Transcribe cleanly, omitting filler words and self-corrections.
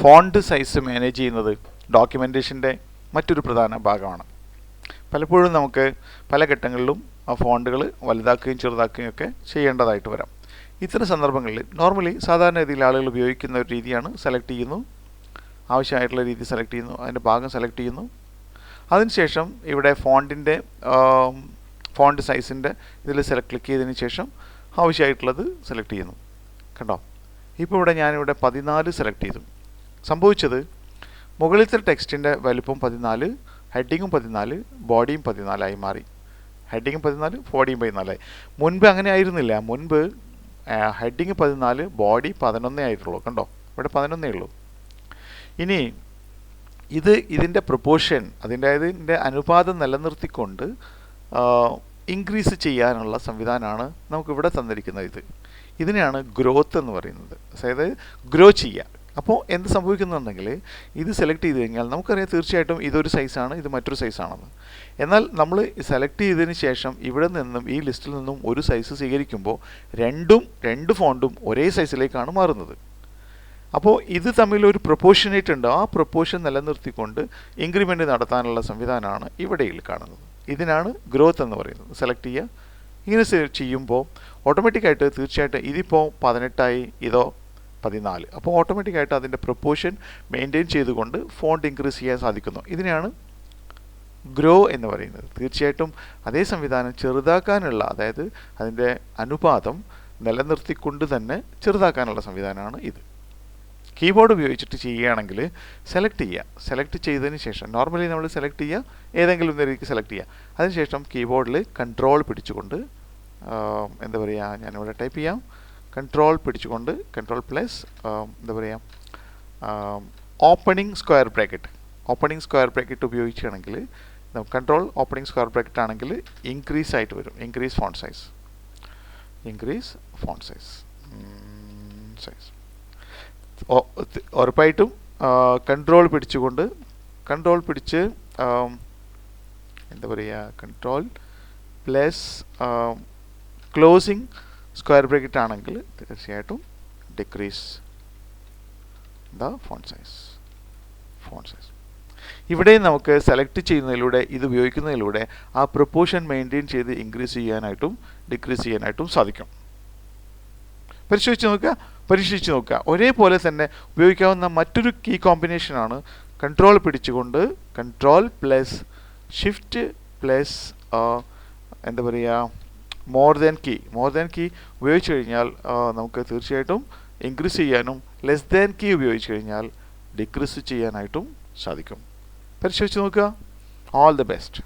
Font size manage ചെയ്യുന്നത് ഡോക്യുമെൻറ്റേഷൻ്റെ മറ്റൊരു പ്രധാന ഭാഗമാണ്. പലപ്പോഴും നമുക്ക് പല ഘട്ടങ്ങളിലും ആ ഫോണ്ടുകൾ വലുതാക്കുകയും ചെറുതാക്കുകയും ഒക്കെ ചെയ്യേണ്ടതായിട്ട് വരാം. ഇത്തരം സന്ദർഭങ്ങളിൽ നോർമലി സാധാരണ രീതിയിൽ ആളുകൾ ഉപയോഗിക്കുന്ന ഒരു രീതിയാണ് സെലക്ട് ചെയ്യുന്നു, ആവശ്യമായിട്ടുള്ള രീതി സെലക്ട് ചെയ്യുന്നു, അതിൻ്റെ ഭാഗം സെലക്ട് ചെയ്യുന്നു. അതിനുശേഷം ഇവിടെ ഫോണ്ട് സൈസിൻ്റെ ഇതിൽ ക്ലിക്ക് ചെയ്തതിന് ശേഷം ആവശ്യമായിട്ടുള്ളത് സെലക്ട് ചെയ്യുന്നു. കണ്ടോ, ഇപ്പോൾ ഇവിടെ ഞാനിവിടെ 14 സെലക്ട് ചെയ്തു. സംഭവിച്ചത് മുകളിലത്തെ ടെക്സ്റ്റിൻ്റെ വലുപ്പം 14, ഹെഡിങ്ങും 14, ബോഡിയും 14 മാറി. ഹെഡിങ്ങും 14, ബോഡിയും 14. മുൻപ് അങ്ങനെ ആയിരുന്നില്ല. മുൻപ് ഹെഡിങ് 14, ബോഡി 11 ആയിട്ടുള്ളൂ. കണ്ടോ, ഇവിടെ 11 ഉള്ളൂ. ഇനി ഇതിൻ്റെ പ്രൊപ്പോർഷൻ, ഇതിൻ്റെ അനുപാതം നിലനിർത്തിക്കൊണ്ട് ഇൻക്രീസ് ചെയ്യാനുള്ള സംവിധാനമാണ് നമുക്കിവിടെ തന്നിരിക്കുന്നത്. ഇതിനെയാണ് ഗ്രോത്ത് എന്ന് പറയുന്നത്. അതായത് ഗ്രോ ചെയ്യുക. അപ്പോൾ എന്ത് സംഭവിക്കുന്നുണ്ടെങ്കിൽ ഇത് സെലക്ട് ചെയ്ത് കഴിഞ്ഞാൽ നമുക്കറിയാം തീർച്ചയായിട്ടും ഇതൊരു സൈസാണ്, ഇത് മറ്റൊരു സൈസാണെന്ന്. എന്നാൽ നമ്മൾ സെലക്ട് ചെയ്തതിന് ശേഷം ഇവിടെ നിന്നും ഈ ലിസ്റ്റിൽ നിന്നും ഒരു സൈസ് സ്വീകരിക്കുമ്പോൾ രണ്ട് ഫോണ്ടും ഒരേ സൈസിലേക്കാണ് മാറുന്നത്. അപ്പോൾ ഇത് തമ്മിൽ ഒരു പ്രൊപ്പോർഷനേറ്റ് ഉണ്ട്. ആ പ്രൊപ്പോർഷൻ നിലനിർത്തിക്കൊണ്ട് ഇൻക്രിമെൻ്റ് നടത്താനുള്ള സംവിധാനമാണ് ഇവിടെയിൽ കാണുന്നത്. ഇതിനാണ് ഗ്രോത്ത് എന്ന് പറയുന്നത്. സെലക്ട് ചെയ്യുക. ഇങ്ങനെ ചെയ്യുമ്പോൾ ഓട്ടോമാറ്റിക്കായിട്ട് തീർച്ചയായിട്ടും ഇതിപ്പോൾ 18ആയി, ഇതോ 14. അപ്പോൾ ഓട്ടോമാറ്റിക്കായിട്ട് അതിൻ്റെ പ്രൊപ്പോർഷൻ മെയിൻറ്റെയിൻ ചെയ്തുകൊണ്ട് ഫോണ്ട് ഇൻക്രീസ് ചെയ്യാൻ സാധിക്കുന്നു. ഇതിനെയാണ് ഗ്രോ എന്ന് പറയുന്നത്. തീർച്ചയായിട്ടും അതേ സംവിധാനം ചെറുതാക്കാനുള്ള, അതായത് അതിൻ്റെ അനുപാതം നിലനിർത്തിക്കൊണ്ട് തന്നെ ചെറുതാക്കാനുള്ള സംവിധാനമാണ് ഇത്. കീബോർഡ് ഉപയോഗിച്ചിട്ട് ചെയ്യുകയാണെങ്കിൽ സെലക്ട് ചെയ്യുക. സെലക്ട് ചെയ്തതിന് ശേഷം നോർമലി നമ്മൾ സെലക്ട് ചെയ്യുക, ഏതെങ്കിലും രീതിക്ക് സെലക്ട് ചെയ്യുക. അതിനുശേഷം കീബോർഡിൽ കൺട്രോൾ പിടിച്ചുകൊണ്ട് എന്താ പറയുക, ഞാനിവിടെ ടൈപ്പ് ചെയ്യാം. കൺട്രോൾ പിടിച്ചുകൊണ്ട് കൺട്രോൾ പ്ലസ് എന്താ പറയുക, ഓപ്പണിംഗ് സ്ക്വയർ ബ്രാക്കറ്റ് ഉപയോഗിക്കുകയാണെങ്കിൽ കൺട്രോൾ ഓപ്പണിംഗ് സ്ക്വയർ ബ്രാക്കറ്റ് ആണെങ്കിൽ ഇൻക്രീസ് ആയിട്ട് വരും. ഇൻക്രീസ് ഫോണ്ട് സൈസ് ഉറപ്പായിട്ടും കൺട്രോൾ പിടിച്ച് എന്താ പറയുക, control plus closing square bracket ആണെങ്കിൽ തീർച്ചയായിട്ടും ഡിക്രീസ് ദ ഫോണ്ട് സൈസ്. ഇവിടെ നമുക്ക് സെലക്ട് ചെയ്യുന്നതിലൂടെ, ഇത് ഉപയോഗിക്കുന്നതിലൂടെ ആ പ്രൊപ്പോർഷൻ മെയിൻറ്റെയിൻ ചെയ്ത് ഇൻക്രീസ് ചെയ്യാനായിട്ടും ഡിക്രീസ് ചെയ്യാനായിട്ടും സാധിക്കും. പരീക്ഷിച്ച് നോക്കുക. ഒരേപോലെ തന്നെ ഉപയോഗിക്കാവുന്ന മറ്റൊരു കീ കോമ്പിനേഷനാണ് കൺട്രോൾ പിടിച്ചുകൊണ്ട് കൺട്രോൾ പ്ലസ് ഷിഫ്റ്റ് പ്ലസ് എന്താ പറയുക, മോർ ദാൻ കീ ഉപയോഗിച്ച് കഴിഞ്ഞാൽ നമുക്ക് തീർച്ചയായിട്ടും ഇൻക്രീസ് ചെയ്യാനും ലെസ് ദാൻ കീ ഉപയോഗിച്ച് കഴിഞ്ഞാൽ ഡിക്രീസ് ചെയ്യാനായിട്ടും സാധിക്കും. പരിശോധിച്ച് നോക്കുക. All the best.